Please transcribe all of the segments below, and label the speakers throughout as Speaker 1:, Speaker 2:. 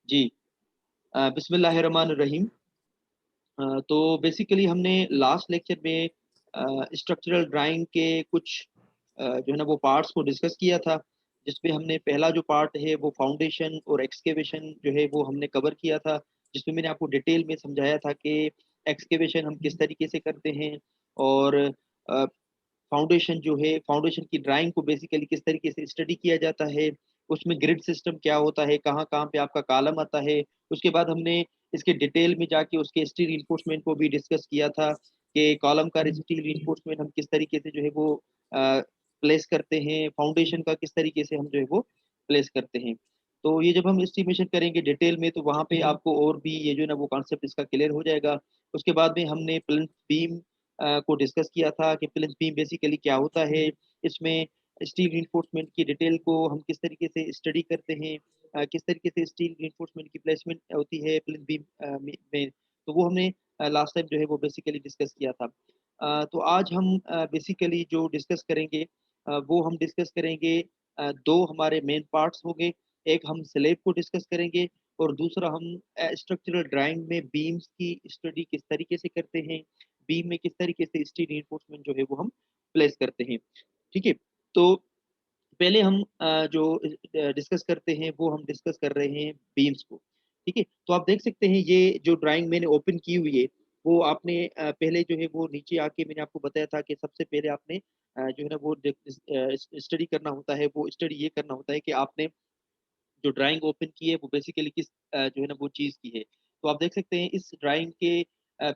Speaker 1: जी। बिस्मिल्लाहिर्रहमानिर्रहीम। तो बेसिकली हमने लास्ट लेक्चर में स्ट्रक्चरल ड्राइंग के कुछ जो है ना वो पार्ट्स को डिस्कस किया था, जिसमें हमने पहला जो पार्ट है वो फाउंडेशन और एक्सकेवेशन जो है वो हमने कवर किया था, जिसमें मैंने आपको डिटेल में समझाया था कि एक्सकेवेशन हम किस तरीके से करते हैं और फाउंडेशन जो है, फाउंडेशन की ड्राइंग को बेसिकली किस तरीके से स्टडी किया जाता है, उसमें ग्रिड सिस्टम क्या होता है, कहाँ-कहाँ पे आपका कॉलम आता है। उसके बाद हमने इसके डिटेल में जाके उसके स्टील रिइंफोर्समेंट को भी डिस्कस किया था कि कॉलम का स्टील रिइंफोर्समेंट हम किस तरीके से जो है वो प्लेस करते हैं, फाउंडेशन का किस तरीके से हम जो है वो प्लेस करते हैं। तो ये जब हम एस्टिमेशन करेंगे डिटेल में तो वहाँ पे आपको और भी ये जो है ना वो कॉन्सेप्ट इसका क्लियर हो जाएगा। उसके बाद में हमने प्लिंथ बीम को डिस्कस किया था कि प्लिंथ बीम बेसिकली क्या होता है, इसमें स्टील रिइंफोर्समेंट की डिटेल को हम किस तरीके से स्टडी करते हैं, किस तरीके से स्टील रिइंफोर्समेंट की प्लेसमेंट होती है प्लिंथ बीम में, तो वो हमने लास्ट टाइम जो है वो बेसिकली डिस्कस किया था। तो आज हम बेसिकली जो डिस्कस करेंगे वो हम डिस्कस करेंगे 2 हमारे मेन पार्ट्स होंगे। एक हम स्लैब को डिस्कस करेंगे और दूसरा हम स्ट्रक्चरल ड्राइंग में बीम्स की स्टडी किस तरीके से करते हैं, बीम में किस तरीके से स्टील रिइंफोर्समेंट जो है वो हम प्लेस करते हैं। ठीक है? तो पहले हम जो डिस्कस करते हैं वो हम डिस्कस कर रहे हैं बीम्स को, ठीक है? तो आप देख सकते हैं ये जो ड्राइंग मैंने ओपन की हुई है, वो आपने पहले जो है वो नीचे आके मैंने आपको बताया था कि सबसे पहले आपने जो है ना वो स्टडी करना होता है, वो स्टडी ये करना होता है कि आपने जो ड्राइंग ओपन की है वो बेसिकली किस जो है ना वो चीज़ की है। तो आप देख सकते हैं इस ड्राइंग के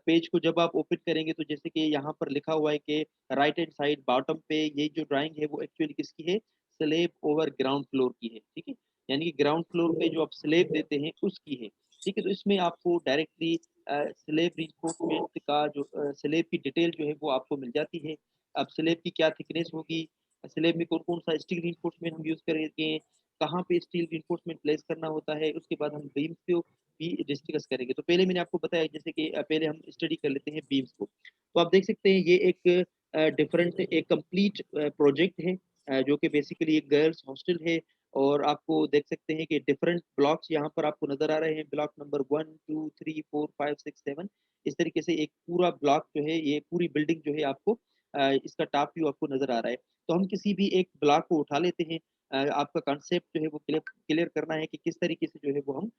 Speaker 1: पेज को जब आप ओपन करेंगे तो जैसे कि यहाँ पर लिखा हुआ है कि राइट हैंड साइड बॉटम पे ये जो ड्राइंग है वो एक्चुअली किसकी है? स्लैब ओवर ग्राउंड फ्लोर की है, ठीक है? यानी कि ग्राउंड फ्लोर पे जो आप स्लैब देते हैं उसकी है, ठीक है? तो इसमें आपको डायरेक्टली स्लैब रिइंफोर्समेंट का जो स्लैब की डिटेल जो है वो आपको मिल जाती है। अब स्लैब की क्या थिकनेस होगी, स्लैब में कौन-कौन सा स्टील रिइंफोर्समेंट हम यूज़ करेंगे, कहाँ पे स्टील रिइंफोर्समेंट प्लेस करना होता है, उसके बाद हम बीम्स को भी डिस्कस करेंगे। तो पहले मैंने आपको बताया जैसे कि पहले हम स्टडी कर लेते हैं बीम्स को। तो आप देख सकते हैं ये एक डिफरेंट एक कंप्लीट प्रोजेक्ट है जो कि बेसिकली एक गर्ल्स हॉस्टल है और आपको देख सकते हैं कि डिफरेंट ब्लॉक्स यहाँ पर आपको नज़र आ रहे हैं। ब्लॉक नंबर 1, 2, 3, 4, 5, 6, 7 इस तरीके से एक पूरा ब्लॉक जो है, ये पूरी बिल्डिंग जो है आपको इसका टॉप व्यू आपको नज़र आ रहा है। तो हम किसी भी एक ब्लॉक को उठा लेते हैं। आपका कॉन्सेप्ट जो है वो क्लियर क्लियर करना है कि किस तरीके से जो है वो हम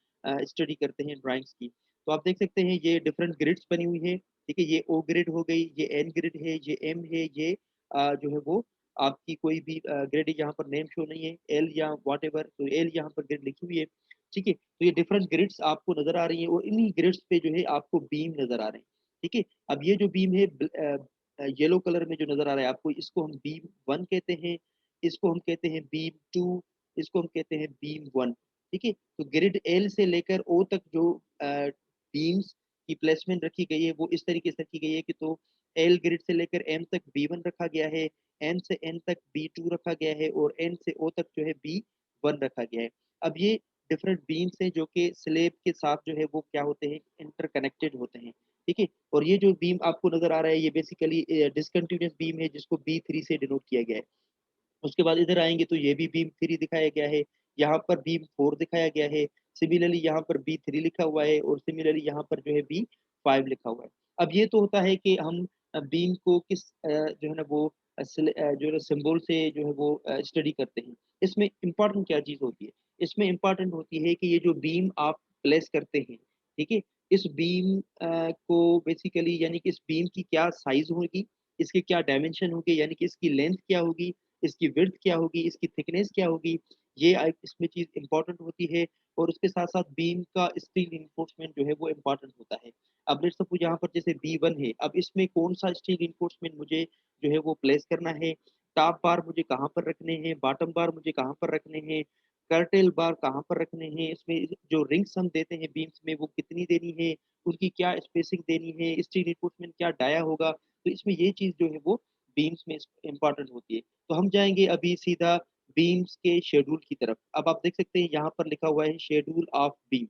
Speaker 1: स्टडी करते हैं ड्राइंग्स की। तो आप देख सकते हैं ये डिफरेंट ग्रिड्स बनी हुई है, ठीक है? ये ओ ग्रिड हो गई, ये एन ग्रिड है, ये एम है, ये जो है वो आपकी कोई भी ग्रिड यहाँ पर नेम शो नहीं है, एल या व्हाटएवर तो एल यहाँ पर ग्रिड लिखी हुई है, ठीक है? तो ये डिफरेंट ग्रिड्स आपको नज़र आ रही हैं और इन्हीं ग्रिड्स पे जो है आपको बीम नज़र आ रहे हैं, ठीक है? अब ये जो बीम है येलो कलर में जो नज़र आ रहा है आपको इसको हम बीम 1 कहते हैं, इसको हम कहते हैं बीम 2, इसको हम कहते हैं बीम 1, ठीक है? तो ग्रिड एल से लेकर ओ तक जो बीम्स की प्लेसमेंट रखी गई है, वो इस तरीके से रखी गई है कि तो एल ग्रिड से लेकर एम तक बी1 रखा गया है, एम से एन तक बी2 रखा गया है और एन से ओ तक जो है बी1 रखा गया है। अब ये डिफरेंट बीम्स हैं जो कि स्लैब के साथ जो है वो क्या होते हैं, इंटरकनेक्टेड होते हैं, ठीक है? और ये जो बीम आपको नज़र आ रहा है, ये बेसिकली डिसकंटीन्यूअस बीम है जिसको बी3 से डिनोट किया गया है। उसके बाद इधर आएँगे तो ये भी बीम 3 दिखाया गया है, यहाँ पर बीम 4 दिखाया गया है, सिमिलरली यहाँ पर बी3 लिखा हुआ है और सिमिलरली यहाँ पर जो है बी5 लिखा हुआ है। अब ये तो होता है कि हम बीम को किस जो है ना वो जो है ना सिंबल से जो है वो स्टडी करते हैं। इसमें इम्पोर्टेंट क्या चीज़ होती है? इसमें इम्पोर्टेंट होती है कि ये जो बीम आप प्लेस करते हैं, ठीक है? इस बीम को बेसिकली यानी कि इस बीम की क्या साइज़ होगी, इसके क्या डायमेंशन होंगे यानी कि इसकी लेंथ क्या होगी, इसकी विड्थ क्या होगी, इसकी थिकनेस क्या होगी, ये इसमें चीज़ इम्पोर्टेंट होती है और उसके साथ-साथ बीम का स्टील रिइंफोर्समेंट जो है वो इम्पोर्टेंट होता है। अब लेट्स सपोज़ यहाँ पर जैसे B1 है, अब इसमें कौन-सा स्टील रिइंफोर्समेंट मुझे जो है वो प्लेस करना है, टॉप बार मुझे कहाँ पर रखने हैं, बॉटम बार मुझे कहाँ पर रखने हैं, कर्टेल बार कहाँ पर रखने हैं, इसमें जो रिंग्स हम देते हैं बीम्स में वो कितनी देनी है, उनकी क्या स्पेसिंग देनी है, स्टील रिइंफोर्समेंट क्या डाया होगा, तो इसमें ये चीज़ जो है वो बीम्स में इम्पोर्टेंट होती है। तो हम जाएँगे अभी सीधा बीम्स के शेड्यूल की तरफ। अब आप देख सकते हैं यहाँ पर लिखा हुआ है शेड्यूल ऑफ बीम।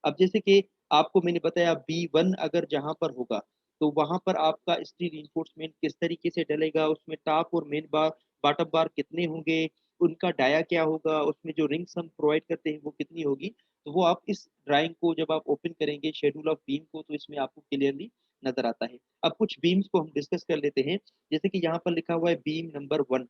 Speaker 1: अब जैसे कि आपको मैंने बताया B1 अगर जहाँ पर होगा, तो वहाँ पर आपका स्टील रिइंफोर्समेंट किस तरीके से डलेगा, उसमें टॉप और मेन बार बॉटम बार कितने होंगे, उनका डाया क्या होगा, उसमें जो रिंग्स हम प्रोवाइड करते हैं वो कितनी होगी। तो वो आप इस ड्राइंग को जब आप ओपन करेंगे शेड्यूल ऑफ बीम को, तो इसमें आपको क्लियरली नज़र आता है। अब कुछ बीम्स को हम डिस्कस कर लेते हैं, जैसे कि यहाँ पर लिखा हुआ है बीम नंबर 1,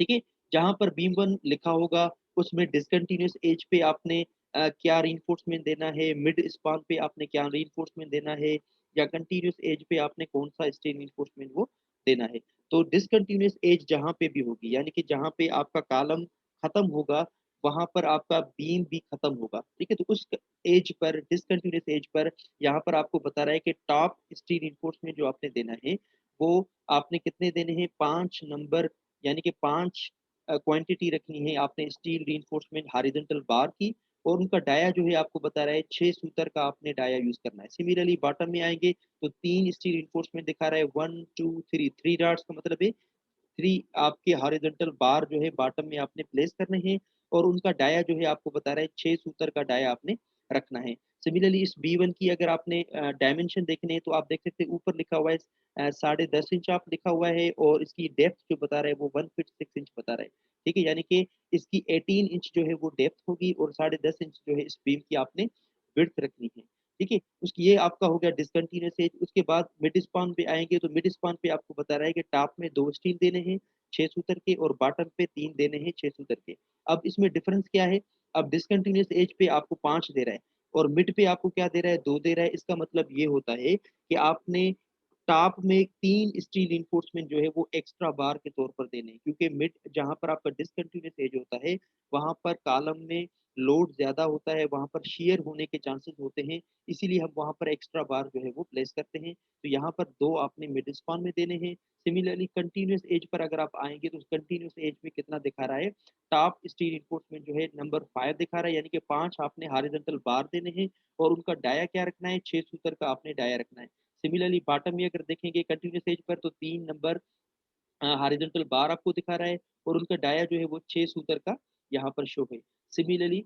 Speaker 1: ठीक है? जहाँ पर बीम 1 लिखा होगा, उसमें डिसकंटीन्यूअस एज पे आपने क्या रिइंफोर्समेंट देना है, मिड स्पान पे आपने क्या रिइंफोर्समेंट देना है, या कंटीन्यूअस एज पे आपने कौन-सा स्टील रिइंफोर्समेंट वो देना है। तो डिसकंटीन्यूअस एज जहाँ पे भी होगी, यानी कि जहाँ पे आपका कॉलम खत्म होगा, वहाँ पर आपका बीम भी खत्म होगा, ठीक है? तो उस as per, discontinuous as per, यहाँ पर आपको बता रहा है कि टॉप स्टील रिइंफोर्समेंट जो आपने देना है, वो आपने कितने देने हैं, 5 नंबर, यानी कि 5 क्वांटिटी रखनी है आपने स्टील रिइंफोर्समेंट हॉरिजॉन्टल बार की, और उनका डाया जो है आपको बता रहा है 6 सूतर का आपने डाया यूज़ करना है। सिमिलरली बॉटम में आएँगे तो 3 स्टील रिइंफोर्समेंट दिखा रहा है, 1, 2, 3, 3 डॉट्स का मतलब है 3 आपके हॉरिजॉन्टल बार जो है बॉटम में आपने प्लेस करने हैं, और उनका डाया जो है आपको बता रहा है 6 सूतर का डाया आपने रखना है। सिमिलरली इस B1 की अगर आपने डायमेंशन देखने हैं, तो आप देख सकते हैं ऊपर लिखा हुआ है साढ़े 10 इंच आप लिखा हुआ है, और इसकी डेप्थ जो बता रहा है वो 1 फीट 6 इंच बता रहा है। ठीक है? यानी कि इसकी 18 इंच जो है वो डेप्थ होगी, और साढ़े 10 इंच जो है इस बीम की आपने विड्थ रखनी है। ठीक है? उसकी ये आपका हो गया डिस्कंटीन्यूअस एज। उसके बाद मिड स्पान पे आएँगे, तो मिड स्पान पे आपको बता रहा है कि टॉप में 2 स्टील देने हैं 6 सूत्र के, और बॉटम पे 3 देने हैं 6 सूत्र के। अब इसमें डिफरेंस क्या है? अब डिस्कंटीन्यूअस एज पे आपको 5 दे रहा है, और मिड पे आपको क्या दे रहा है? 2 दे रहा है। इसका मतलब ये होता है कि आपने टॉप में 3 स्टील रिइंफोर्समेंट जो है वो एक्स्ट्रा बार के तौर पर देने हैं, क्योंकि मिड जहाँ पर आपका डिस्कंटीन्यूअस एज होता है, वहाँ पर कॉलम में लोड ज़्यादा होता है, वहाँ पर शियर होने के चांसेस होते हैं, इसीलिए हम वहाँ पर एक्स्ट्रा बार जो है वो प्लेस करते हैं। तो यहाँ पर 2 आपने मिड स्पान में देने हैं। सिमिलरली कंटीन्यूअस एज पर अगर आप आएँगे, तो कंटीन्यूअस एज में कितना दिखा रहा है? टॉप स्टील रिइंफोर्समेंट जो है नंबर 5 दिखा रहा है, यानी कि 5 आपने हॉरिजॉन्टल बार देने हैं, और उनका डाया क्या रखना है? 6 सूत्र का आपने डाया रखना है। सिमिलरली बॉटम में अगर देखेंगे कंटीन्यूअस एज पर, तो 3 नंबर हॉरिजॉन्टल बार आपको दिखा रहा है, और उनका डाया जो है वो 6 सूत्र का यहाँ पर शो है। सिमिलरली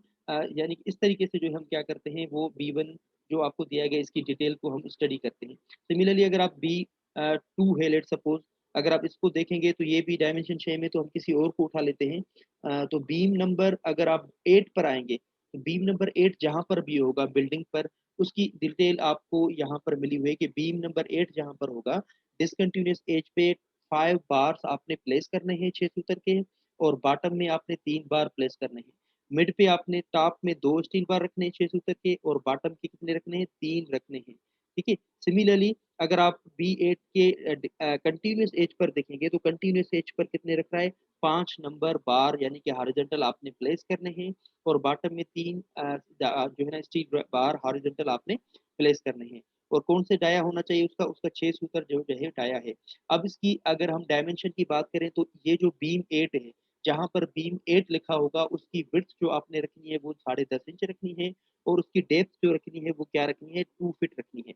Speaker 1: यानी कि इस तरीके से जो हम क्या करते हैं, वो B1 जो आपको दिया गया इसकी डिटेल को हम स्टडी करते हैं। सिमिलरली अगर आप B2 है लेट्स सपोज़, अगर आप इसको देखेंगे तो ये भी डायमेंशन सेम है, तो हम किसी और को उठा लेते हैं। तो बीम नंबर अगर आप 8 पर आएँगे, तो बीम नंबर 8 जहाँ पर भी होगा बिल्डिंग पर, उसकी डिटेल आपको यहाँ पर मिली हुई है कि बीम नंबर 8 जहाँ पर होगा, डिसकंटीन्यूअस एज पे 5 बार्स आपने प्लेस करने हैं 6 सूत्र के, और बॉटम में आपने 3 बार प्लेस करने हैं। मिड पे आपने टॉप में 2 स्टील बार रखने हैं 6 सूत्र के, और बॉटम के कितने रखने हैं? 3 रखने हैं। ठीक है? सिमिलरली अगर आप B8 के कंटीन्यूअस एज पर देखेंगे, तो कंटीन्यूअस एज पर कितने रख रहा है? 5 नंबर बार, यानी कि हॉरिजॉन्टल आपने प्लेस करने हैं, और बॉटम में 3 जो है ना स्टील बार हॉरिजॉन्टल आपने प्लेस करने हैं। और कौन से डाया होना चाहिए उसका? उसका 6 सूत्र जो है डाया है। अब इसकी अगर हम डायमेंशन की बात करें, तो ये जो बीम 8 है, जहाँ पर बीम 8 लिखा होगा, उसकी विड्थ जो आपने रखनी है वो साढ़े 10 इंच रखनी है, और उसकी डेप्थ जो रखनी है वो क्या रखनी है? 2 फीट रखनी है।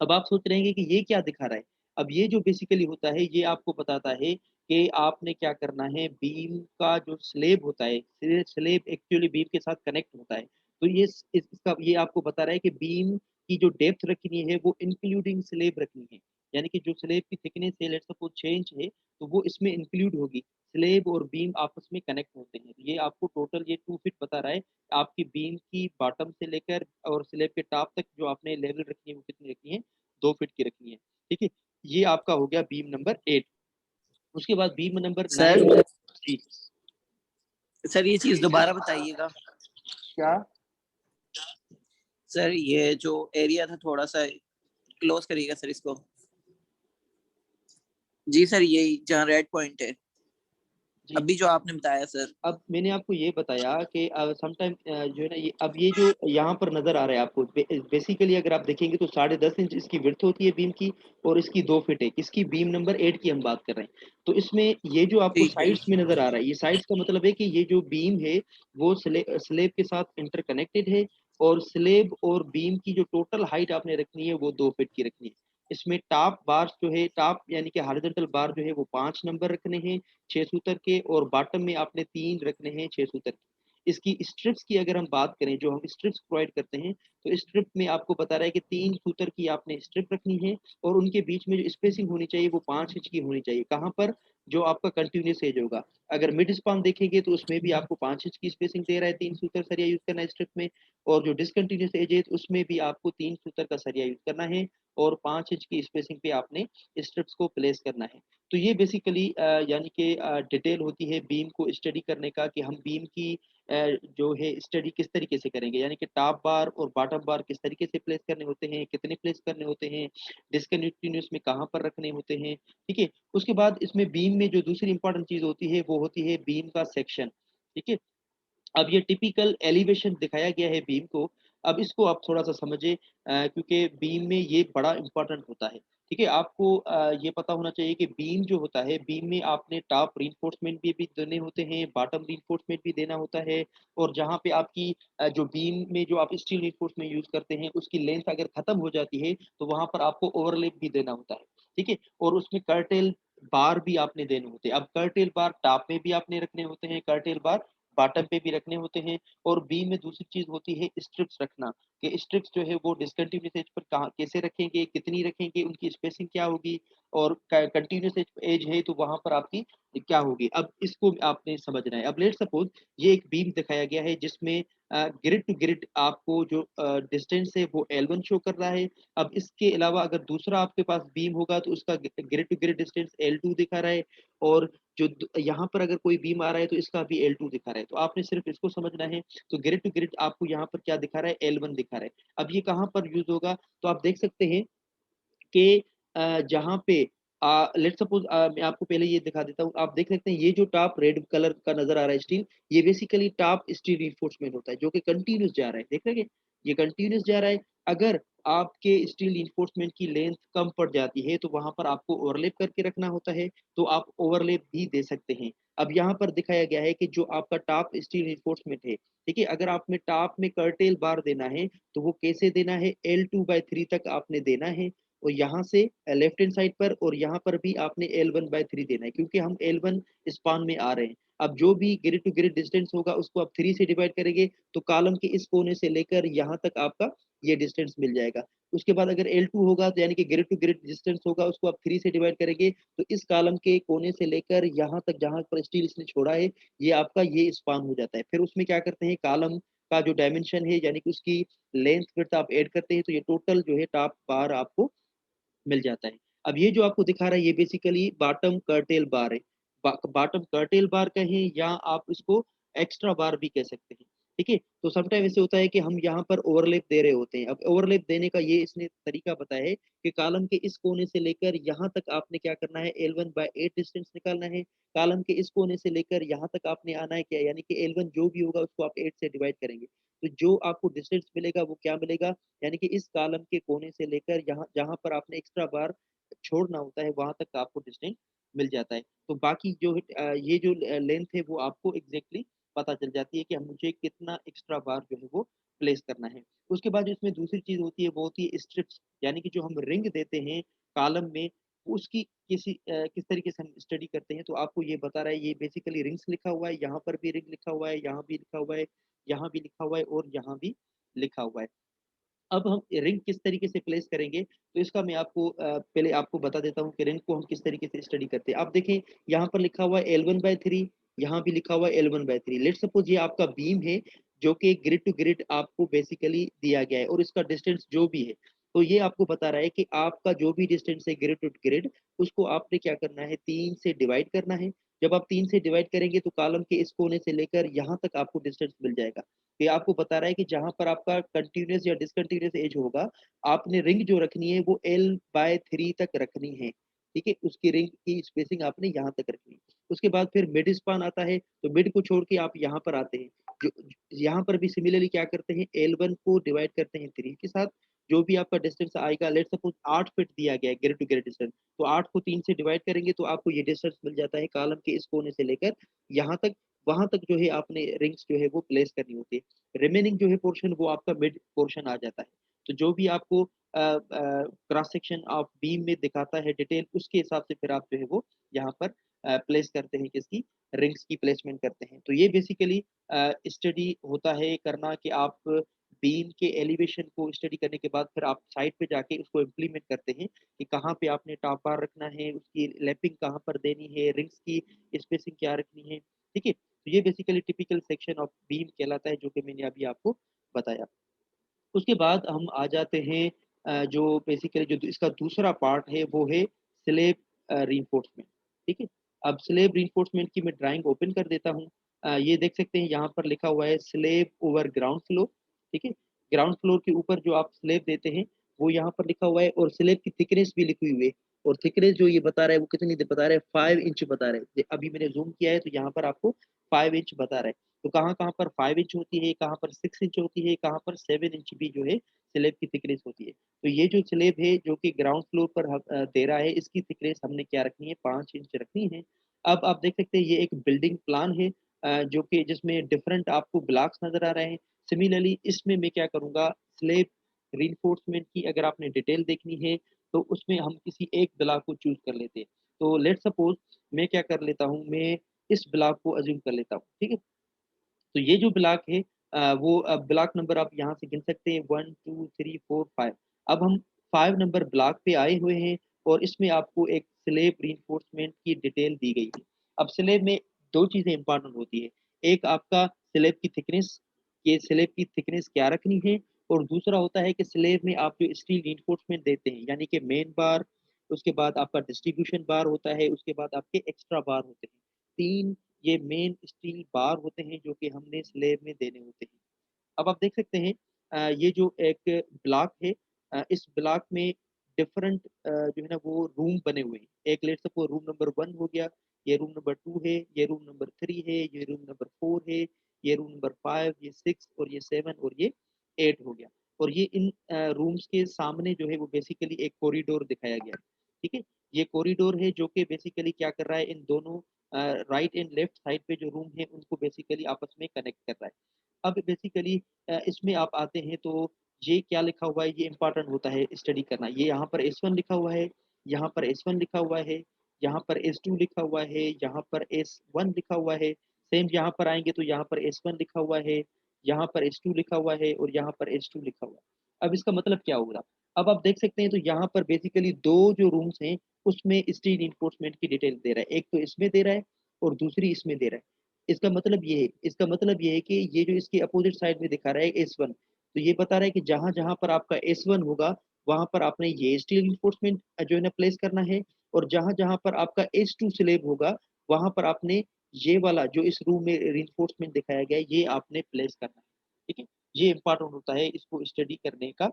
Speaker 1: अब आप सोच रहे हैं कि ये क्या दिखा रहा है? अब ये जो बेसिकली होता है, ये आपको बताता है कि आपने क्या करना है, बीम का जो स्लैब होता है, स्लैब एक्चुअली बीम के साथ कनेक्ट होता है। तो ये इसका ये आपको बता रहा है कि बीम की जो डेप्थ रखनी है वो इंक्लूडिंग स्लैब रखनी है। यानी कि जो स्लैब की थिकनेस है लेट्स सपोज़ 6 इंच है, तो वो इसमें इंक्लूड होगी। स्लैब और बीम आपस में कनेक्ट होते हैं। तो ये आपको टोटल ये 2 फीट बता रहा है। आपकी बीम की बॉटम से लेकर और स्लैब के टॉप तक जो आपने लेवल रखनी है वो कितनी रखनी है? 2 फीट की रखनी है, ठीक है? ये आपका हो गया बीम नंबर 8। उसके बाद बीम नंबर 9
Speaker 2: सर
Speaker 1: जी,
Speaker 2: सर ये चीज दोबारा बताइएगा।
Speaker 1: क्या?
Speaker 2: सर ये जो एरिया था थोड़ा सा क्लोज करिएगा सर इसको। जी सर यही जहाँ रेड पॉइंट है
Speaker 1: जी।
Speaker 2: अभी जो आपने बताया सर।
Speaker 1: अब मैंने आपको ये बताया कि समटाइम जो है ना ये जो यहाँ पर नज़र आ रहा है आपको बेसिकली अगर आप देखेंगे तो साढ़े 10 इंच इसकी विड्थ होती है बीम की, और इसकी 2 फीट है। किसकी? बीम नंबर 8 की हम बात कर रहे हैं। तो इसमें ये जो आपको
Speaker 2: ठीक है।
Speaker 1: साइड्स में नज़र आ रहा है, ये साइड्स का मतलब है कि ये जो बीम है वो स्लेब के साथ इंटरकनेक्टेड है, और स्लेब और बीम की जो टोटल हाइट आपने रखनी है वो 2 फीट की रखनी है। इसमें टॉप बार्स जो है, टॉप यानी कि हॉरिजॉन्टल बार जो है वो 5 नंबर रखने हैं 6 सूत्र के, और बॉटम में आपने 3 रखने हैं 6 सूत्र के। इसकी स्ट्रिप्स की अगर हम बात करें, जो हम स्ट्रिप्स प्रोवाइड करते हैं, तो स्ट्रिप में आपको बता रहा है कि 3 सूत्र की आपने स्ट्रिप रखनी है और उनके बीच में जो स्पेसिंग होनी चाहिए वो 5 इंच की होनी चाहिए। कहाँ पर? जो आपका कंटीन्यूअस एज होगा। अगर मिड स्पान देखेंगे तो उसमें भी आपको 5 इंच की स्पेसिंग दे रहा है, 3 सूत्र सरिया यूज़ करना है स्ट्रिप में, और जो डिसकंटीन्यूअस एज है उसमें भी आपको 3 सूत्र का सरिया यूज़ करना है और 5 इंच की स्पेसिंग पे आपने स्ट्रिप्स को प्लेस करना है। तो ये बेसिकली यानी कि डिटेल होती है बीम को स्टडी करने का कि हम बीम की जो है स्टडी किस तरीके से करेंगे, यानी कि टॉप बार और बॉटम बार किस तरीके से प्लेस करने होते हैं, कितने प्लेस करने होते हैं, डिसकंटिन्यूअस में कहाँ पर रखने होते हैं, ठीक है? उसके बाद इसमें बीम में जो दूसरी इंपॉर्टेंट चीज़ होती है वो होती है बीम का सेक्शन, ठीक है? अब ये टिपिकल एलिवेशन दिखाया गया है बीम को। अब इसको आप थोड़ा-सा समझिए क्योंकि बीम में ये बड़ा इम्पोर्टेंट होता है, ठीक है? आपको ये पता होना चाहिए कि बीम जो होता है, बीम में आपने टॉप रिइंफोर्समेंट भी देने होते हैं, बॉटम रिइंफोर्समेंट भी देना होता है और जहाँ पे आपकी जो बीम में जो आप स्टील रिइंफोर्समेंट यूज़ करते हैं, उसकी लेंथ अगर खत्म हो जाती है, तो वहाँ पर आपको ओवरलैप भी देना होता है, ठीक है? और उसमें कर्टेल बार भी आपने देने होते हैं। अब कर्टेल बार टॉप में भी आपने रखने होते हैं, कर्टेल बार बॉटम पे भी रखने होते हैं और बी में दूसरी चीज़ होती है स्ट्रिप्स रखना, कि स्ट्रिप्स जो है वो डिस्कंटिन्यूअस एज पर कहाँ कैसे रखेंगे, कितनी रखेंगे, उनकी स्पेसिंग क्या होगी और क कंटिन्यूअस एज एज है तो वहाँ पर आपकी क्या होगी। अब इसको आपने समझना है। अब लेट्स सपोज़ ये एक बीम दिखाया गया है जिसमें ग्रिड टू ग्रिड आपको जो डिस्टेंस है वो L1 शो कर रहा है। अब इसके अलावा अगर दूसरा आपके पास बीम होगा तो उसका grid to grid distance L2 दिखा रहा है और जो यहाँ पर अगर कोई बीम आ रहा है तो इसका भी L2 दिखा रहा है। तो आपने सिर्फ इसको समझना है। तो ग्रिड टू ग्रिड आपको यहाँ पर क्या दिखा रहा है? L1 दिखा रहा है। अब ये कहाँ पर यूज़ होगा? तो आप देख सकते हैं कि जहाँ पे लेट्स सपोज़ मैं आपको पहले ये दिखा देता हूँ। आप देख सकते हैं ये जो टॉप रेड कलर का नज़र आ रहा है स्टील, ये बेसिकली टॉप स्टील रिइंफोर्समेंट होता है जो कि कंटीन्यूअस जा रहा है। देख रहे हैं? ये कंटीन्यूअस जा रहा है। अगर आपके स्टील रिइंफोर्समेंट की लेंथ कम पड़ जाती है तो वहाँ पर आपको ओवरलैप करके रखना होता है, तो आप ओवरलैप भी दे सकते हैं। अब यहाँ पर दिखाया गया है कि जो आपका टॉप स्टील रिइंफोर्समेंट है, ठीक है? अगर आपने टॉप में कर्टेल बार देना है, तो वो कैसे देना है? L2/3 तक आपने देना है और यहाँ से लेफ्ट हैंड साइड पर और यहाँ पर भी आपने L1/3 देना है क्योंकि हम L1 स्पान में आ रहे हैं। अब जो भी ग्रिड टू ग्रिड डिस्टेंस होगा उसको आप 3 से डिवाइड करेंगे तो कॉलम के इस कोने से लेकर यहाँ तक आपका ये डिस्टेंस मिल जाएगा। उसके बाद अगर L2 होगा तो यानी कि ग्रिड टू ग्रिड डिस्टेंस होगा उसको आप 3 से डिवाइड करेंगे तो इस कॉलम के कोने से लेकर यहाँ तक जहाँ पर स्टील इसने छोड़ा है ये आपका ये स्पान हो जाता है। फिर उसमें क्या करते हैं कॉलम का जो डायमेंशन है यानी कि उसकी लेंथ विड्थ आप ऐड करते हैं तो ये टोटल जो है टॉप बार आपको मिल जाता है। अब ये जो आपको दिखा रहा है ये बेसिकली बॉटम कर्टेल बार है। बॉटम कर्टेल बार कहें या आप इसको एक्स्ट्रा बार भी कह सकते हैं, ठीक है? तो समटाइम ऐसे होता है कि हम यहाँ पर ओवरलैप दे रहे होते हैं। अब ओवरलैप देने का ये इसने तरीका बताया है कि कॉलम के इस कोने से लेकर यहाँ तक आपने क्या करना है L1/8 डिस्टेंस निकालना है। कॉलम के इस कोने से लेकर यहाँ तक आपने आना है क्या यानी कि L1 जो भी होगा उसको आप 8 से डिवाइड करेंगे। तो जो आपको डिस्टेंस मिलेगा वो क्या मिलेगा? यानी कि इस कॉलम के कोने से लेकर यहाँ जहाँ पर आपने एक्स्ट्रा बार छोड़ना होता है वहाँ तक का आपको डिस्टेंस मिल जाता है। तो बाकी जो ये जो लेंथ है वो आपको एग्ज़ैक्टली पता चल जाती है कि मुझे कितना एक्स्ट्रा बार जो है वो प्लेस करना है। उसके बाद जो इसमें दूसरी चीज़ होती है वो होती है स्ट्रिप्स यानी कि जो हम रिंग देते हैं कॉलम में उसकी किस तरीके से हम स्टडी करते हैं तो आपको ये बता रहा है ये बेसिकली रिंग्स लिखा हुआ है, यहाँ पर भी रिंग लिखा हुआ है, यहाँ भी लिखा हुआ है, यहाँ भी लिखा हुआ है और यहाँ भी लिखा हुआ है। अब हम रिंग किस तरीके से प्लेस करेंगे, तो इसका मैं आपको पहले आपको बता देता हूँ कि रिंग को हम किस तरीके से स्टडी करते हैं। आप देखें यहाँ पर लिखा हुआ है L1/3 यहाँ भी लिखा हुआ है L1/3 लेट्स सपोज़ ये आपका बीम है, जो कि ग्रिड टू ग्रिड आपको बेसिकली दिया गया है और इसका डिस्टेंस जो भी है। तो ये आपको बता रहा है कि आपका जो भी डिस्टेंस है ग्रिड टू ग्रिड, उसको आपने क्या करना है 3 से डिवाइड करना है। जब आप 3 से डिवाइड करेंगे तो कॉलम के इस कोने से लेकर यहाँ तक आपको डिस्टेंस मिल जाएगा। ये आपको बता रहा है कि जहाँ पर आपका कंटीन्यूअस या डिसकंटीन्यूअस एज होगा, आपने रिंग जो रखनी है वो L/3 तक रखनी है, ठीक है? उसकी रिंग की स्पेसिंग आपने यहाँ तक रखनी है। उसके बाद फिर मिड स्पान आता है, तो मिड को छोड़ के आप यहाँ पर आते हैं। जो यहाँ पर भी सिमिलरली क्या करते हैं L1 को डिवाइड करते हैं 3 के साथ, जो भी आपका डिस्टेंस आएगा लेट्स सपोज़ 8 फीट दिया गया है ग्रिड टू ग्रिड डिस्टेंस, तो 8 को 3 से डिवाइड करेंगे तो आपको ये डिस्टेंस मिल जाता है कॉलम के इस कोने से लेकर यहाँ तक, वहाँ तक जो है आपने रिंग्स जो है वो प्लेस करनी होती है। रिमेनिंग जो है पोर्शन वो आपका मिड पोर्शन आ जाता है। तो जो भी आपको क्रॉस सेक्शन ऑफ बीम में दिखाता है डिटेल उसके हिसाब से फिर आप जो है वो यहाँ पर प्लेस करते हैं किसकी, रिंग्स की प्लेसमेंट करते हैं। तो ये बेसिकली स्टडी होता है करना कि आप बीम के एलिवेशन को स्टडी करने के बाद फिर आप साइट पे जाके उसको इम्प्लीमेंट करते हैं कि कहाँ पे आपने टॉप बार रखना है, उसकी लैपिंग कहाँ पर देनी है, रिंग्स की स्पेसिंग क्या रखनी है, ठीक है? तो ये basically typical section of beam कहलाता है जो कि मैंने अभी आपको बताया। उसके बाद हम आ जाते हैं जो बेसिकली जो इसका दूसरा पार्ट है वो है स्लैब रिइंफोर्समेंट, ठीक है? अब स्लैब रिइंफोर्समेंट की मैं ड्राइंग ओपन कर देता हूँ। ये देख सकते हैं यहाँ पर लिखा हुआ है स्लैब ओवर ग्राउंड फ्लोर, ठीक है? ग्राउंड फ्लोर के ऊपर जो आप स्लैब देते हैं वो यहाँ पर लिखा हुआ है और स्लैब की थिकनेस भी लिखी हुई है और थिकनेस जो ये बता रहा है वो कितनी बता रहा है 5 इंच बता रहा है। अभी मैंने ज़ूम किया है तो यहाँ पर आपको 5 इंच बता रहा है। तो कहाँ-कहाँ पर 5 इंच होती है, कहाँ पर 6 इंच होती है, कहाँ पर 7 इंच भी जो है स्लैब की थिकनेस होती है। तो ये जो स्लैब है जो कि ग्राउंड फ्लोर पर दे रहा है इसकी थिकनेस हमने क्या रखनी है 5 इंच रखनी है। अब आप देख सकते हैं ये एक बिल्डिंग प्लान है जो कि जिसमें डिफरेंट आपको ब्लॉक्स नज़र आ रहे हैं। सिमिलरली इसमें मैं क्या करूँगा स्लैब रिइंफोर्समेंट की अगर आपने डिटेल देखनी है तो उसमें हम किसी एक ब्लॉक को चूज़ कर लेते हैं। तो लेट्स सपोज़ मैं क्या कर लेता हूँ, मैं इस ब्लॉक को अज़्यूम कर लेता हूँ, ठीक है? तो ये जो ब्लॉक है वो ब्लॉक नंबर आप यहाँ से गिन सकते हैं 1, 2, 3, 4, 5। अब हम 5 नंबर ब्लॉक पे आए हुए हैं और इसमें आपको एक स्लैब रिइंफोर्समेंट की डिटेल दी गई है। अब स्लैब में 2 चीज़ें इम्पोर्टेंट होती है। एक आपका स्लैब की थिकनेस, ये स्लैब की थिकनेस क्या रखनी है और दूसरा होता है कि स्लैब में आप जो स्टील रिइंफोर्समेंट देते हैं, यानी कि मेन बार, उसके बाद आपका डिस्ट्रीब्यूशन बार होता है, उसके बाद आपके एक्स्ट्रा बार होते हैं। 3 ये मेन स्टील बार होते हैं जो कि हमने स्लैब में देने होते हैं। अब आप देख सकते हैं ये जो एक ब्लॉक है इस ब्लॉक में डिफरेंट जो है ना वो रूम बने हुए हैं। एक लेट्स सपोज़ रूम नंबर 1 हो गया, ये रूम नंबर 2 है, ये रूम नंबर 3 है, ये रूम नंबर 4 है, ये रूम नंबर 5, ये 6 और ये 7 और ये 8 हो गया। और ये इन रूम्स के सामने जो है वो बेसिकली एक कॉरिडोर दिखाया गया है, ठीक है? ये कॉरिडोर है जो कि बेसिकली क्या कर रहा है इन दोनों राइट एंड लेफ्ट साइड पे जो रूम है उनको बेसिकली आपस में कनेक्ट कर रहा है। अब बेसिकली इसमें आप आते हैं तो ये क्या लिखा हुआ है ये इम्पोर्टेंट होता है स्टडी करना। ये यहाँ पर S1 लिखा हुआ है, यहाँ पर S1 लिखा हुआ है, यहाँ पर S2 लिखा हुआ है, यहाँ पर S1 लिखा हुआ है। सेम यहाँ पर आएँगे तो यहाँ पर S1 लिखा हुआ है, यहाँ पर S2 लिखा हुआ है और यहाँ पर S2 लिखा हुआ है। अब इसका मतलब क्या होगा? अब आप देख सकते हैं तो यहाँ पर बेसिकली 2 जो रूम्स हैं उसमें स्टील रिइंफोर्समेंट की डिटेल दे रहा है। एक तो इसमें दे रहा है और दूसरी इसमें दे रहा है। इसका मतलब ये है कि ये जो इसके अपोज़िट साइड में दिखा रहा है S1 तो ये बता रहा है कि जहाँ-जहाँ पर आपका S1 होगा, वहाँ पर आपने ये स्टील रिइंफोर्समेंट जो है ना प्लेस करना है और जहाँ-जहाँ पर आपका S2 स्लैब होगा, वहाँ पर आपने ये वाला जो इस रूम में रिइंफोर्समेंट दिखाया गया है, ये आपने प्लेस करना है। ठीक है? ये इम्पोर्टेंट होता है इसको स्टडी करने का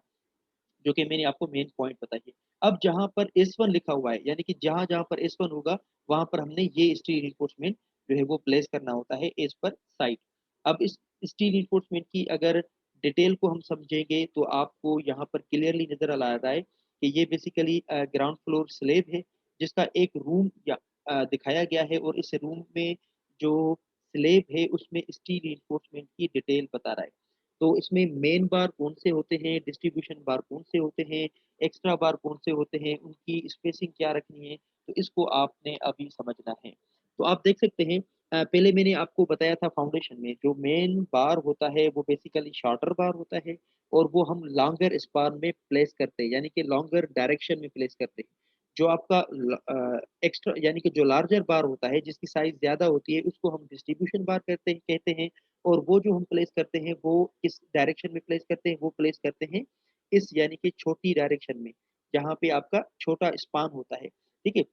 Speaker 1: जो कि मैंने आपको मेन पॉइंट बताई है। अब जहाँ पर S1 लिखा हुआ है, यानी कि जहाँ-जहाँ पर S1 होगा, वहाँ पर हमने ये स्टील रिइंफोर्समेंट जो है वो प्लेस करना होता है एज़ पर साइट। अब इस स्टील रिइंफोर्समेंट की अगर डिटेल को हम समझेंगे, तो आपको यहाँ पर क्लियरली नज़र आ रहा है कि ये बेसिकली ग्राउंड फ्लोर स्लैब है, जिसका एक रूम या दिखाया गया है और इस रूम में जो स्लैब है, उसमें स्टील रिइंफोर्समेंट की डिटेल बता रहा है। तो इसमें मेन बार कौन से होते हैं, डिस्ट्रीब्यूशन बार कौन से होते हैं, एक्स्ट्रा बार कौन से होते हैं, उनकी स्पेसिंग क्या रखनी है, तो इसको आपने अभी समझना है। तो आप देख सकते हैं पहले मैंने आपको बताया था फाउंडेशन में जो मेन बार होता है वो बेसिकली शॉर्टर बार होता है और वो हम लॉन्गर स्पान में प्लेस करते हैं, यानी कि लॉन्गर डायरेक्शन में प्लेस करते हैं। जो आपका एक्स्ट्रा यानी कि जो लार्जर बार होता है जिसकी साइज़ ज़्यादा होती है उसको हम डिस्ट्रीब्यूशन बार कहते हैं और वो जो हम प्लेस करते हैं वो किस डायरेक्शन में प्लेस करते हैं, वो प्लेस करते हैं इस यानी कि छोटी डायरेक्शन में, जहाँ पे आपका छोटा स्पान होता है, ठीक है?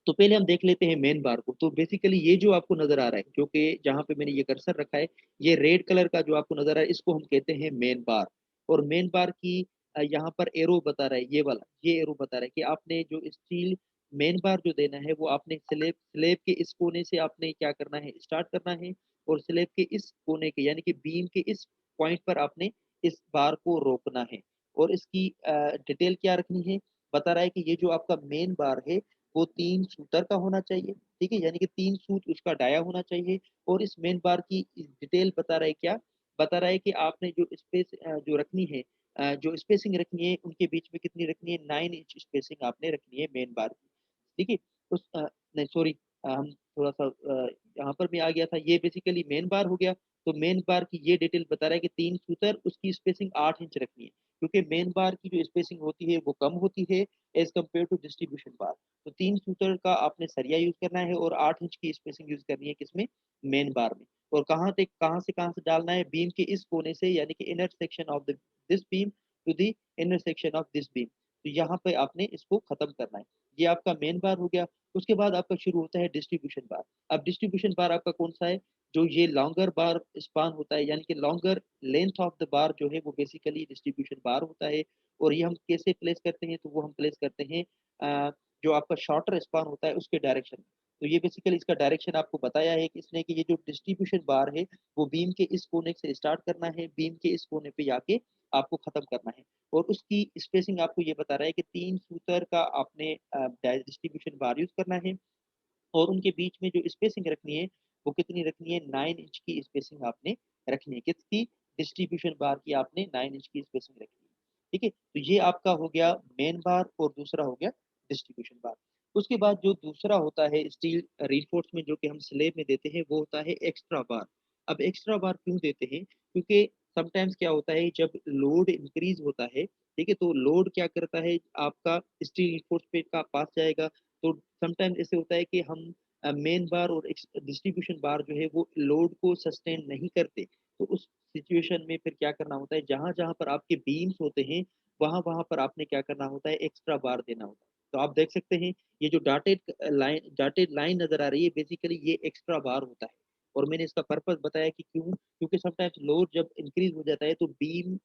Speaker 1: तो पहले हम देख लेते हैं मेन बार को, तो बेसिकली ये जो आपको नज़र आ रहा है, जो कि जहाँ पे मैंने ये कर्सर रखा है, ये रेड कलर का जो आपको नज़र आ रहा है, इसको हम कहते हैं मेन बार और मेन बार की यहाँ पर एरो बता रहा है, ये वाला, ये एरो बता रहा है कि आपने जो स्टील मेन बार जो देना है, वो आपने स्लैब स्लैब के इस कोने से आपने क्या करना है, स्टार्ट करना है और स्लैब के इस कोने के यानी कि बीम के इस पॉइंट पर आपने इस बार को रोकना है और इसकी डिटेल क्या रखनी है, बता रहा है कि ये जो आपका मेन बार है, वो 3 शूटर का होना चाहिए, ठीक है? यानी कि 3 शूट उसका डाया होना चाहिए और इस मेन बार की डिटेल बता रहा है क्या? बता रहा है कि आपने जो स्पेस जो रखनी है जो स्पेसिंग रखनी है, उनके बीच में कितनी रखनी है 9 इंच स्पेसिंग आपने रखनी है मेन बार की, ठीक है? नहीं सॉरी हम थोड़ा-सा यहाँ पर भी आ गया था, ये बेसिकली मेन बार हो गया। तो मेन बार की ये डिटेल बता रहा है कि 3 शूटर उसकी स्पेसिंग 8 इंच रखनी है, क्योंकि मेन बार की जो स्पेसिंग होती है वो कम होती है एज़ कम्पेयर टू डिस्ट्रीब्यूशन बार। तो 3 शूटर का आपने सरिया यूज़ करना है और 8 इंच की स्पेसिंग यूज़ करनी है किसमें? मेन बार में। और कहाँ से डालना है? बीम के इस कोने से, यानी कि inner section of the this beam to the inner section of this beam. तो यहाँ पे आपने इसको खत्म करना है। ये आपका मेन बार हो गया। उसके बाद आपका शुरू होता है डिस्ट्रीब्यूशन बार। अब डिस्ट्रीब्यूशन बार आपका कौन-सा है? जो ये लॉन्गर बार स्पान होता है, यानी कि longer length of the bar जो है वो बेसिकली डिस्ट्रीब्यूशन बार होता है। और ये हम कैसे प्लेस करते हैं? तो वो हम प्लेस करते हैं जो आपका शॉर्टर स्पान होता है उसके डायरेक्शन में। तो ये बेसिकली इसका डायरेक्शन आपको बताया है कि इसने कि ये जो डिस्ट्रीब्यूशन बार है वो बीम के इस कोने से स्टार्ट करना है, बीम के इस कोने पे जाके आपको खत्म करना है। और उसकी स्पेसिंग आपको ये बता रहा है कि 3 शूटर का आपने डिस्ट्रीब्यूशन बार यूज़ करना है। और उनके बीच में जो स्पेसिंग रखनी है, वो कितनी रखनी है? 9 इंच की स्पेसिंग आपने रखनी है। किसकी? डिस्ट्रीब्यूशन बार की आपने 9 इंच की स्पेसिंग रखनी है। ठीक है? तो ये आपका हो गया मेन बार और दूसरा हो गया डिस्ट्रीब्यूशन बार। उसके बाद जो दूसरा होता है स्टील रिइंफोर्समेंट जो कि हम स्लैब में देते हैं, वो होता है एक्स्ट्रा बार। अब एक्स्ट्रा बार क्यों देते हैं? क्योंकि समटाइम्स क्या होता है जब लोड इंक्रीज़ होता है, ठीक है? तो लोड क्या करता है आपका स्टील रिइंफोर्समेंट का पास जाएगा, तो समटाइम्स ऐसे होता है कि हम मेन बार और डिस्ट्रीब्यूशन बार जो है वो लोड को सस्टेन नहीं करते। तो उस सिचुएशन में फिर क्या करना होता है, जहाँ-जहाँ पर आपके बीम्स होते हैं, वहाँ-वहाँ पर आपने क्या करना होता है, एक्स्ट्रा बार देना होता है। तो आप देख सकते हैं, ये जो डॉटेड लाइन नज़र आ रही है, बेसिकली ये एक्स्ट्रा बार होता है। और मैंने इसका पर्पज़ बताया कि क्यों? क्योंकि समटाइम्स लोड जब इंक्रीज़ हो जाता है तो बीम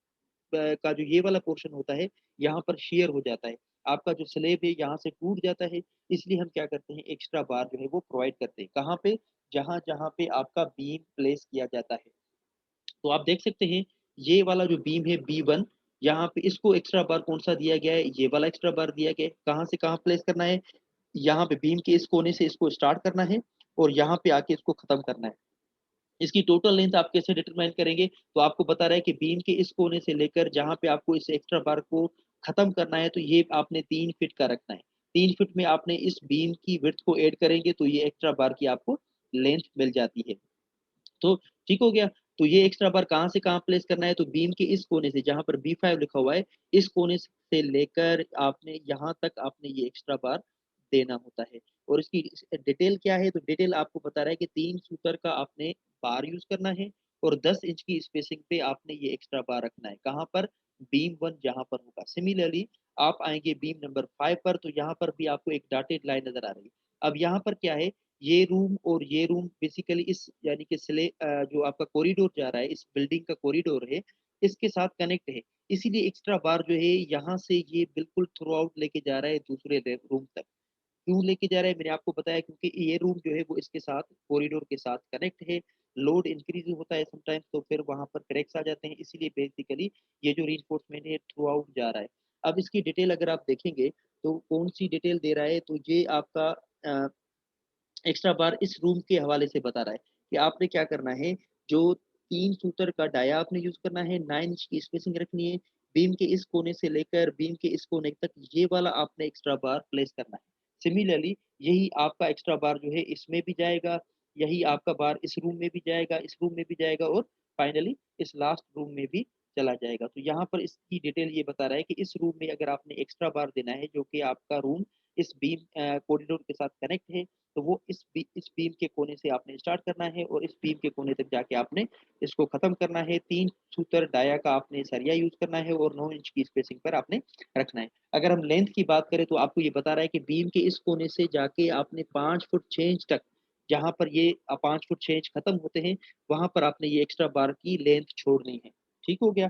Speaker 1: का जो ये वाला पोर्शन होता है, यहाँ पर शियर हो जाता है। आपका जो स्लैब है यहाँ से टूट जाता है, इसलिए हम क्या करते हैं एक्स्ट्रा बार जो है वो प्रोवाइड करते हैं। कहाँ पे? जहाँ-जहाँ पे आपका बीम प्लेस किया जाता है। तो आप देख सकते हैं, ये वाला जो बीम है B1, यहाँ पे इसको एक्स्ट्रा बार कौन-सा दिया गया है? ये वाला एक्स्ट्रा बार दिया गया है। कहाँ से कहाँ प्लेस करना है? यहाँ पे बीम के इस कोने से इसको स्टार्ट करना है और यहाँ पे आके इसको खत्म करना है। इसकी टोटल लेंथ आप कैसे डिटरमाइन करेंगे? तो आपको बता रहा है कि बीम के इस कोने से लेकर जहाँ पे आपको इस एक्स्ट्रा बार को खत्म करना है, तो ये आपने 3 फीट का रखना है। 3 फीट में आपने इस बीम की विड्थ को ऐड करेंगे, तो ये एक्स्ट्रा बार की आपको लेंथ मिल जाती है। तो ठीक हो गया। तो ये एक्स्ट्रा बार कहाँ से कहाँ प्लेस करना है, तो बीम के इस कोने से जहाँ पर B5 लिखा हुआ है, इस कोने से लेकर आपने यहाँ तक आपने ये एक्स्ट्रा बार देना होता है। और इसकी डिटेल क्या है, तो डिटेल आपको बता रहा है कि 3 शूटर का आपने बार यूज़ करना है और 10 इंच की स्पेसिंग पे आपने ये एक्स्ट्रा बार रखना है। कहाँ पर? बीम 1 जहाँ पर होगा। सिमिलरली आप आएँगे बीम नंबर 5 पर, तो यहाँ पर भी आपको एक डॉटेड लाइन नज़र आ रही है। अब यहाँ पर क्या है, ये रूम और ये रूम बेसिकली इस यानी कि जो आपका कॉरिडोर जा रहा है, इस बिल्डिंग का कॉरिडोर है, इसके साथ कनेक्ट है। इसीलिए एक्स्ट्रा बार जो है यहाँ से ये बिल्कुल थ्रू आउट लेके जा रहा है दूसरे रूम तक। क्यों लेके जा रहा है मैंने आपको बताया, क्योंकि ये रूम जो है वो इसके साथ कॉरिडोर के साथ कनेक्ट है। लोड इंक्रीज़ होता है समटाइम्स, तो फिर वहाँ पर क्रैक्स आ जाते हैं, इसीलिए बेसिकली ये जो रिइंफोर्समेंट है थ्रू आउट जा रहा है। अब इसकी डिटेल अगर आप देखेंगे, तो कौन-सी डिटेल दे रहा है, तो ये आपका अ एक्स्ट्रा बार इस रूम के हवाले से बता रहा है कि आपने क्या करना है, जो 3 शूटर का डाया आपने यूज़ करना है, 9 इंच की स्पेसिंग रखनी है, बीम के इस कोने से लेकर बीम के इस कोने तक ये वाला आपने एक्स्ट्रा बार प्लेस करना है। सिमिलरली यही आपका एक्स्ट्रा बार जो है इसमें भी जाएगा, यही आपका बार इस रूम में भी जाएगा, इस रूम में भी जाएगा और फाइनली इस लास्ट रूम में भी चला जाएगा। तो यहाँ पर इसकी डिटेल ये बता रहा है कि इस रूम में अगर आपने एक्स्ट्रा बार देना है, जो कि आपका रूम इस बीम कॉरिडोर के साथ कनेक्ट है, तो वो इस बीम के कोने से आपने स्टार्ट करना है और इस बीम के कोने तक जाके आपने इसको खत्म करना है। 3 सूतर डाया का आपने सरिया यूज़ करना है और 9 इंच की स्पेसिंग पर आपने रखना है। अगर हम लेंथ की बात करें, तो आपको ये बता रहा है कि बीम के इस कोने से जाके आपने 5 फुट 6 इंच तक, जहाँ पर ये 5 फुट 6 इंच खत्म होते हैं, वहाँ पर आपने ये एक्स्ट्रा बार की लेंथ छोड़नी है। ठीक हो गया?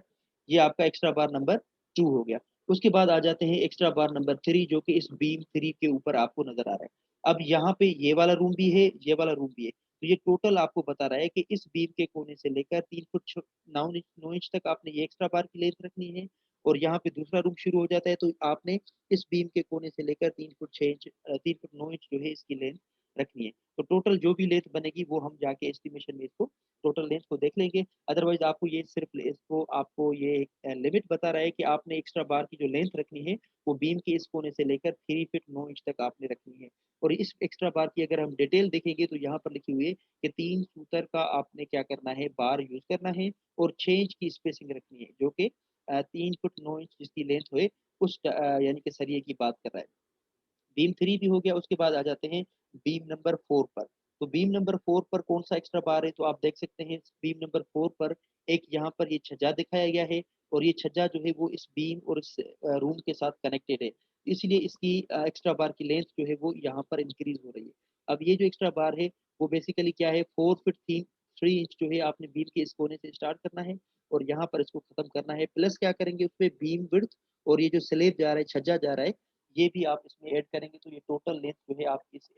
Speaker 1: ये आपका एक्स्ट्रा बार नंबर 2 हो गया। उसके बाद आ जाते हैं एक्स्ट्रा बार नंबर 3, जो कि इस बीम 3 के ऊपर आपको नज़र आ रहा है। अब यहाँ पे ये वाला रूम भी है, ये वाला रूम भी है। तो ये टोटल आपको बता रहा है कि इस बीम के कोने से लेकर 3 फुट 9 इंच तक आपने ये एक्स्ट्रा बार की लेंथ रखनी है और यहाँ पे दूसरा रूम शुरू हो जाता है, तो आपने इस बीम के कोने से लेकर 3 फुट 6 इंच 3 फुट 9 इंच जो है इसकी लेंथ रखनी है। तो टोटल जो भी लेंथ बनेगी वो हम जाके एस्टिमेशन में इसको टोटल लेंथ को देख लेंगे। अदरवाइज़ आपको ये सिर्फ़ इसको आपको ये लिमिट बता रहा है कि आपने एक्स्ट्रा बार की जो लेंथ रखनी है, वो बीम के इस कोने से लेकर 3 फीट 9 इंच तक आपने रखनी है। और इस एक्स्ट्रा बार की अगर हम डिटेल देखेंगे तो यहाँ पर लिखी हुई है कि 3 सूतर का आपने क्या करना है, बार यूज़ करना है और 6 इंच की स्पेसिंग रखनी है, जो कि 3 फुट 9 इंच जिसकी लेंथ हुए यानी कि सरिये की बात कर रहा है। बीम 3 भी हो गया, उसके बाद आ जाते हैं बीम नंबर 4 पर। तो बीम नंबर 4 पर कौन-सा एक्स्ट्रा बार है, तो आप देख सकते हैं बीम नंबर 4 पर एक यहाँ पर ये छज्जा दिखाया गया है और ये छज्जा जो है वो इस बीम और इस रूम के साथ कनेक्टेड है। इसलिए इसकी एक्स्ट्रा बार की लेंथ जो है वो यहाँ पर इंक्रीज़ हो रही है। अब ये जो एक्स्ट्रा बार है, वो बेसिकली क्या है 4 फीट 3 इंच जो है आपने बीम के इस कोने से स्टार्ट करना है और यहाँ पर इसको खत्म करना है। प्लस क्या करेंगे उसपे बीम विड्थ और ये जो स्लैब जा रहा है, छज्जा जा रहा है, ये भी आप इसमें ऐड करेंगे तो ये टोटल लेंथ जो है आपकी इस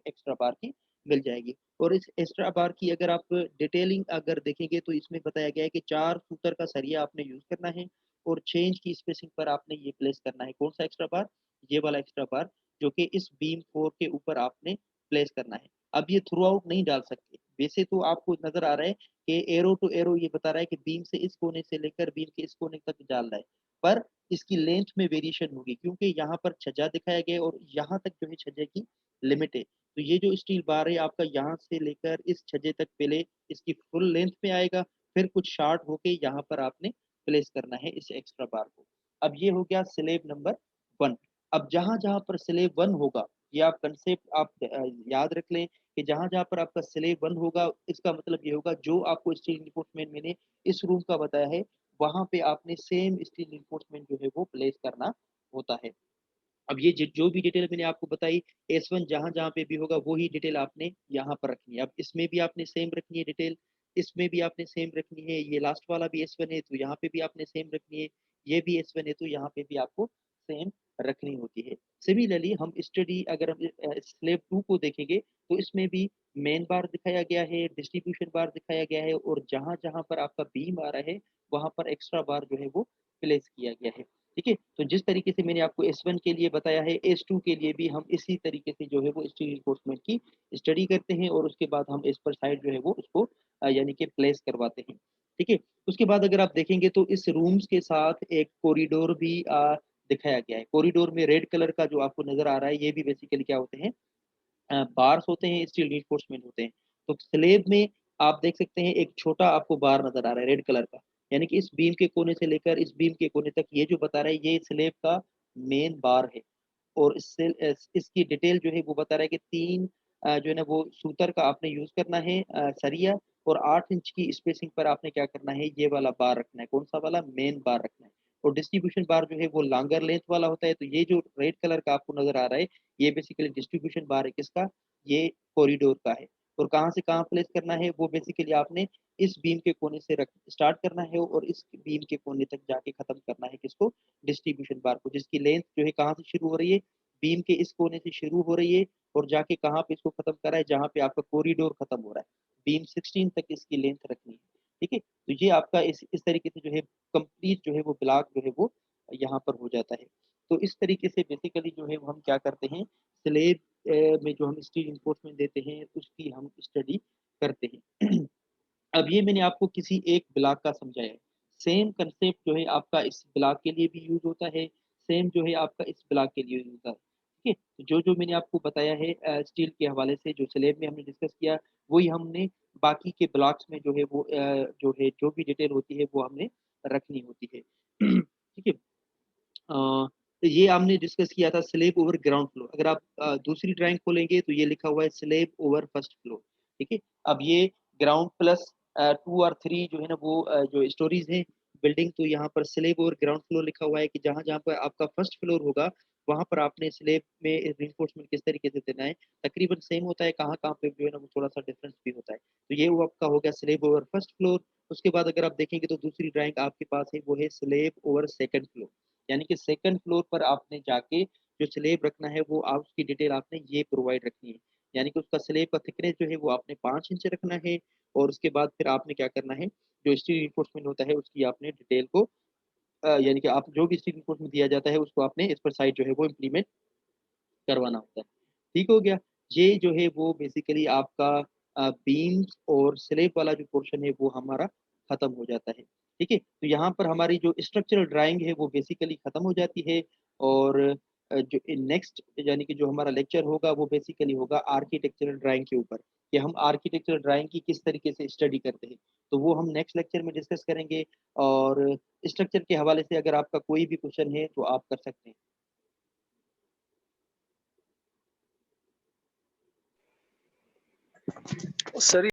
Speaker 1: एक्स्ट्रा बार की मिल जाएगी। और इस एक्स्ट्रा बार की अगर आप डिटेलिंग अगर देखेंगे तो इसमें बताया गया है कि 4 सूतर का सरिया आपने यूज़ करना है और 6 इंच की स्पेसिंग पर आपने ये प्लेस करना है। कौन-सा एक्स्ट्रा बार? ये वाला एक्स्ट्रा बार जो कि इस बीम 4 के ऊपर आपने प्लेस करना है। अब ये थ्रू आउट नहीं डाल सकते। वैसे तो आपको नज़र आ रहा है कि एरो टू एरो ये बता रहा है कि बीम से इस कोने से लेकर बीम के इस कोने तक डाल रहा है। पर इसकी लेंथ में वेरिएशन होगी क्योंकि यहाँ पर छज्जा दिखाया गया है और यहाँ तक जो है छज्जे की लिमिट है। तो ये जो स्टील बार है आपका यहाँ से लेकर इस छज्जे तक पहले इसकी फुल लेंथ में आएगा, फिर कुछ शॉर्ट होके यहाँ पर आपने प्लेस करना है इस एक्स्ट्रा बार को। अब ये हो गया स्लैब नंबर 1। अब जहाँ-जहाँ पर स्लैब 1 होगा, ये आप कंसेप्ट आप याद रख लें कि जहाँ-जहाँ पर आपका स्लैब 1 होगा, इसका मतलब ये होगा जो आपको स्टील रिइंफोर्समेंट मैंने इस रूम का बताया है, वहाँ पे आपने सेम स्टील रिइंफोर्समेंट जो है वो प्लेस करना होता है। अब ये जो भी डिटेल मैंने आपको बताई S1 जहाँ-जहाँ पे भी होगा वही डिटेल आपने यहाँ पर रखनी है। अब इसमें भी आपने सेम रखनी है डिटेल, इसमें भी आपने सेम रखनी है, ये लास्ट वाला भी S1 है तो यहाँ पे भी आपने सेम रखनी है, ये भी S1 है तो यहाँ पे भी आपको सेम रखनी होती है। सिमिलरली हम स्टडी अगर हम स्लैब 2 को देखेंगे तो इसमें भी मेन बार दिखाया गया है, डिस्ट्रीब्यूशन बार दिखाया गया है और जहाँ-जहाँ पर आपका बीम आ रहा है, वहाँ पर एक्स्ट्रा बार जो है वो प्लेस किया गया है। ठीक है? तो जिस तरीके से मैंने आपको S1 के लिए बताया है, S2 के लिए भी हम इसी तरीके से जो है वो स्टील रिइंफोर्समेंट की स्टडी करते हैं और उसके बाद हम इस पर साइड जो है वो उसको यानी कि प्लेस करवाते हैं। ठीक है? उसके बाद अगर आप देखेंगे तो इस रूम्स के साथ एक कॉरिडोर भी दिखाया गया है। कॉरिडोर में रेड कलर का जो आपको नज़र आ रहा है, ये भी बेसिकली क्या होते हैं बार्स होते हैं, स्टील रिइंफोर्समेंट होते हैं। तो स्लैब में आप देख सकते हैं एक छोटा आपको बार नज़र आ रहा है रेड कलर का, यानी कि इस बीम के कोने से लेकर इस बीम के कोने तक ये जो बता रहा है ये स्लैब का मेन बार है। और इसकी डिटेल जो है वो बता रहा है कि 3 जो है ना वो सूतर का आपने यूज़ करना है सरिया और 8 इंच की स्पेसिंग पर आपने क्या करना है ये वाला बार रखना है, कौन-सा वाला? मेन बार रखना है। और डिस्ट्रीब्यूशन बार जो है वो लॉन्गर लेंथ वाला होता है, तो ये जो रेड कलर का आपको नज़र आ रहा है, ये बेसिकली डिस्ट्रीब्यूशन बार है किसका? ये कॉरिडोर का है। और कहाँ से कहाँ प्लेस करना है वो बेसिकली आपने इस बीम के कोने से रख स्टार्ट करना है और इस बीम के कोने तक जाके खत्म करना है किसको? डिस्ट्रीब्यूशन बार को, जिसकी लेंथ जो है कहाँ से शुरू हो रही है? बीम के इस कोने से शुरू हो रही है और जाके कहाँ पे इसको खत्म कर रहा है? जहाँ पे आपका कॉरिडोर खत्म हो रहा है। बीम 16 तक इसकी लेंथ रखनी है। ठीक है? तो ये आपका इस तरीके से जो है कंप्लीट जो है वो ब्लॉक जो है वो यहाँ पर हो जाता है। तो इस तरीके से बेसिकली जो है वो हम क्या करते हैं स्लेब में जो हम स्टील रिइंफोर्समेंट देते हैं उसकी हम स्टडी करते हैं। अब ये मैंने आपको किसी एक ब्लॉक का समझाया है। सेम कांसेप्ट जो है आपका इस ब्लॉक के लिए भी यूज़ होता है, सेम जो है आपका इस ब्लॉक के लिए यूज़ होता है। ठीक है? तो जो-जो मैंने आपको बताया है स्टील के हवाले से जो स्लैब में हमने डिस्कस किया, वही हमने बाकी के ब्लॉक्स में जो है वो जो है जो भी डिटेल होती है वो हमने रखनी होती है। ठीक है? तो ये हमने डिस्कस किया था स्लेब ओवर ग्राउंड फ्लोर। अगर आप दूसरी ड्राइंग खोलेंगे तो ये लिखा हुआ है स्लेब ओवर फर्स्ट फ्लोर, ठीक है? अब ये ग्राउंड प्लस 2 और 3 जो है ना वो जो स्टोरीज़ हैं बिल्डिंग तो यहाँ पर स्लेब ओवर ग्राउंड फ्लोर लिखा हुआ है कि जहाँ-जहाँ पर आपका फर्स्ट फ्लोर होगा, वहाँ पर आपने स्लेब में रिइंफोर्समेंट किस तरीके से देना है, तकरीबन सेम होता है, कहाँ-कहाँ पे जो है ना वो थोड़ा-सा डिफरेंस भी होता है। तो ये वो आपका हो गया स्लेब ओवर फर्स्ट फ्लोर, उसके बाद अगर आप देखेंगे तो दूसरी ड्राइंग आपके पास है वो है स्लेब ओवर सेकंड फ्लोर। यानी कि सेकंड फ्लोर पर आपने जाके जो स्लैब रखना है वो आप उसकी डिटेल आपने ये प्रोवाइड रखनी है। यानी कि उसका स्लैब का थिकनेस जो है वो आपने 5 इंच रखना है और उसके बाद फिर आपने क्या करना है, जो स्टील रिइंफोर्समेंट होता है उसकी आपने डिटेल को यानी कि आप जो भी स्टील रिइंफोर्समेंट दिया जाता है उसको आपने इस पर साइड जो है वो इम्प्लीमेंट करवाना होता है। ठीक हो गया? ये जो है वो बेसिकली आपका बीम्स और स्लैब वाला जो पोर्शन है वो हमारा खत्म हो जाता है। ठीक है? तो यहाँ पर हमारी जो स्ट्रक्चरल ड्राइंग है वो बेसिकली खत्म हो जाती है और जो नेक्स्ट यानी कि जो हमारा लेक्चर होगा वो बेसिकली होगा आर्किटेक्चरल ड्राइंग के ऊपर, कि हम आर्किटेक्चरल ड्राइंग की किस तरीके से स्टडी करते हैं। तो वो हम नेक्स्ट लेक्चर में डिस्कस करेंगे और स्ट्रक्चर के हवाले से अगर आपका कोई भी क्वेश्चन है तो आप कर सकते हैं।
Speaker 3: सर